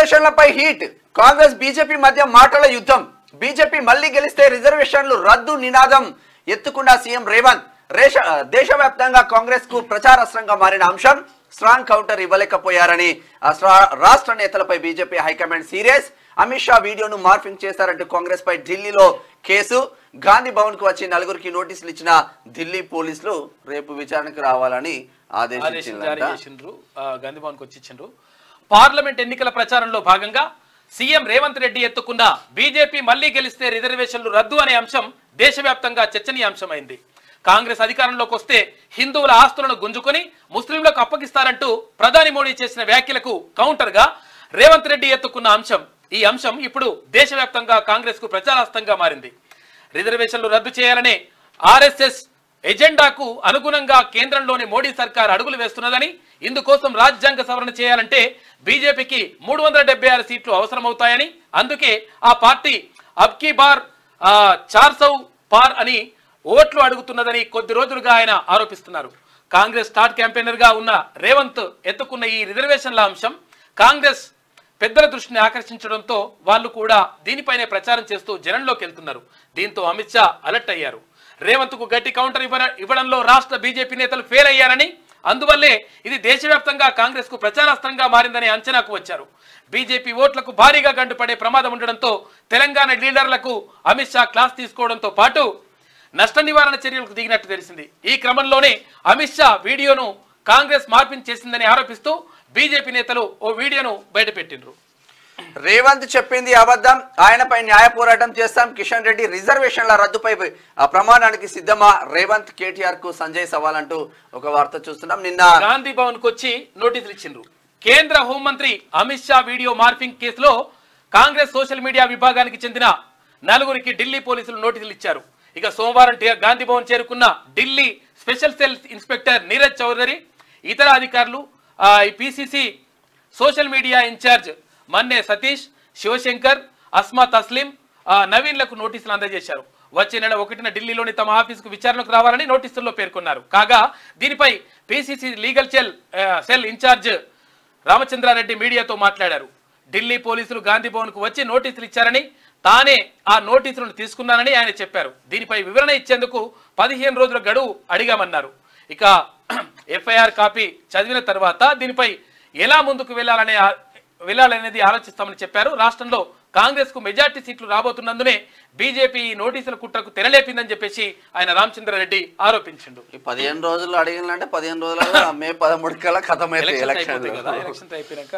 రిజర్వేషన్లపై heat Congress BJP మధ్య మాటల యుద్ధం. బీజేపీ మళ్లీ గెలిస్తే రిజర్వేషన్లు రద్దు నినాదం ఎత్తుకున్న సీఎం రేవంత్. దేశవ్యాప్తంగా కాంగ్రెస్ కు ప్రచారాస్త్రంగా మారిన అంశం. స్ట్రాంగ్ కౌంటర్ ఇవ్వలేకపోయారని రాష్ట్ర నేతలపై BJP high command serious. Amit Shah వీడియోను మార్ఫింగ్ చేశారంటూ కాంగ్రెస్ పై ఢిల్లీలో కేసు. గాంధీ భవన్ కు వచ్చి నలుగురికి నోటీసులు ఇచ్చిన ఢిల్లీ పోలీసులు రేపు విచారణకు రావాలని ఆదేశించారు. గాంధీ భవన్ కు వచ్చి ఇచ్చిండ్రు. పార్లమెంట్ ఎన్నికల ప్రచారంలో భాగంగా సీఎం రేవంత్ రెడ్డి ఎత్తుకున్న బీజేపీ మళ్లీ గెలిస్తే రిజర్వేషన్లు రద్దు అనే అంశం దేశవ్యాప్తంగా చర్చనీయాంశమైంది. కాంగ్రెస్ అధికారంలోకి వస్తే హిందువుల ఆస్తులను గుంజుకొని ముస్లింలకు అప్పగిస్తారంటూ ప్రధాని మోడీ చేసిన వ్యాఖ్యలకు కౌంటర్ గా రేవంత్ రెడ్డి ఎత్తుకున్న అంశం. ఈ అంశం ఇప్పుడు దేశవ్యాప్తంగా కాంగ్రెస్ కు ప్రచారాస్త్రంగా మారింది. రిజర్వేషన్లు రద్దు చేయాలనే ఆర్ఎస్ఎస్ ఎజెండాకు అనుగుణంగా కేంద్రంలోని మోడీ సర్కార్ అడుగులు వేస్తున్నదని, ఇందుకోసం రాజ్యాంగ సవరణ చేయాలంటే బీజేపీకి 376 సీట్లు అవసరమవుతాయని, అందుకే ఆ పార్టీ అబ్కీ బార్ 400 పార్ అని ఓట్లు అడుగుతున్నదని కొద్ది రోజులుగా ఆయన ఆరోపిస్తున్నారు. కాంగ్రెస్ స్టార్ క్యాంపెయినర్ గా ఉన్న రేవంత్ ఎత్తుకున్న ఈ రిజర్వేషన్ల అంశం కాంగ్రెస్ పెద్దల దృష్టిని ఆకర్షించడంతో వాళ్ళు కూడా దీనిపైనే ప్రచారం చేస్తూ జనంలోకి వెళ్తున్నారు. దీంతో అమిత్ షా అలర్ట్ అయ్యారు. రేవంత్ కు గట్టి కౌంటర్ ఇవ్వడంలో రాష్ట్ర బీజేపీ నేతలు ఫెయిల్ అయ్యారని, అందువల్లే ఇది దేశవ్యాప్తంగా కాంగ్రెస్ కు ప్రచారాస్త్రంగా మారిందని అంచనాకు వచ్చారు. బీజేపీ ఓట్లకు భారీగా గండుపడే ప్రమాదం ఉండడంతో తెలంగాణ లీడర్లకు అమిత్ షా క్లాస్ తీసుకోవడంతో పాటు నష్ట నివారణ చర్యలకు దిగినట్టు తెలిసింది. ఈ క్రమంలోనే అమిత్ షా వీడియోను కాంగ్రెస్ మార్పింగ్ చేసిందని ఆరోపిస్తూ బీజేపీ నేతలు ఓ వీడియోను బయటపెట్టిండ్రు. రేవంత్ చెప్పింది అబద్ధం, ఆయనపై న్యాయ పోరాటం చేస్తాం. కిషన్ రెడ్డి రిజర్వేషన్ల రద్దుపై ప్రమాణానికి సిద్ధమా? రేవంత్ కేటీఆర్ కు సంజయ్ సవాల్ అంటూ ఒక వార్త చూస్తున్నాం. నిన్న గాంధీ భవన్ కు వచ్చి నోటీసులు ఇచ్చిండ్రు. కేంద్ర హోంమంత్రి అమిత్ షా వీడియో మార్ఫింగ్ కేసులో కాంగ్రెస్ సోషల్ మీడియా విభాగానికి చెందిన నలుగురికి ఢిల్లీ పోలీసులు నోటీసులు ఇచ్చారు. ఇక సోమవారం గాంధీ భవన్ చేరుకున్న Delhi special cell inspector Neeraj Chaudhary, ఇతర అధికారులు, PCC social media incharge Manne Satish, Shivashankar, Asma Tasleem, నవీన్లకు నోటీసులు అందజేశారు. వచ్చే నెల 1న ఢిల్లీలోని తమ ఆఫీసుకు విచారణకు రావాలని నోటీసుల్లో పేర్కొన్నారు. కాగా దీనిపై PCC legal cell incharge Ramachandra Reddy మీడియాతో మాట్లాడారు. ఢిల్లీ పోలీసులు గాంధీ భవన్ కు వచ్చి నోటీసులు ఇచ్చారని, తానే ఆ నోటీసులను తీసుకున్నానని ఆయన చెప్పారు. దీనిపై వివరణ ఇచ్చేందుకు 15 రోజుల గడువు అడిగామన్నారు. ఇక ఎఫ్ఐఆర్ కాపీ చదివిన తర్వాత దీనిపై ఎలా ముందుకు వెళ్ళాలనేది ఆలోచిస్తామని చెప్పారు. రాష్ట్రంలో కాంగ్రెస్ కు మెజార్టీ సీట్లు రాబోతున్నందునే బీజేపీ నోటీసుల కుట్రకు తెరలేపిందని చెప్పేసి ఆయన రామచంద్రారెడ్డి ఆరోపించిండు. ఈ 15 రోజులు అడిగినంటే 15 రోజులలో మే 13 కల్లా ఖతం అయితే ఎలక్షన్ అయిపోయినాక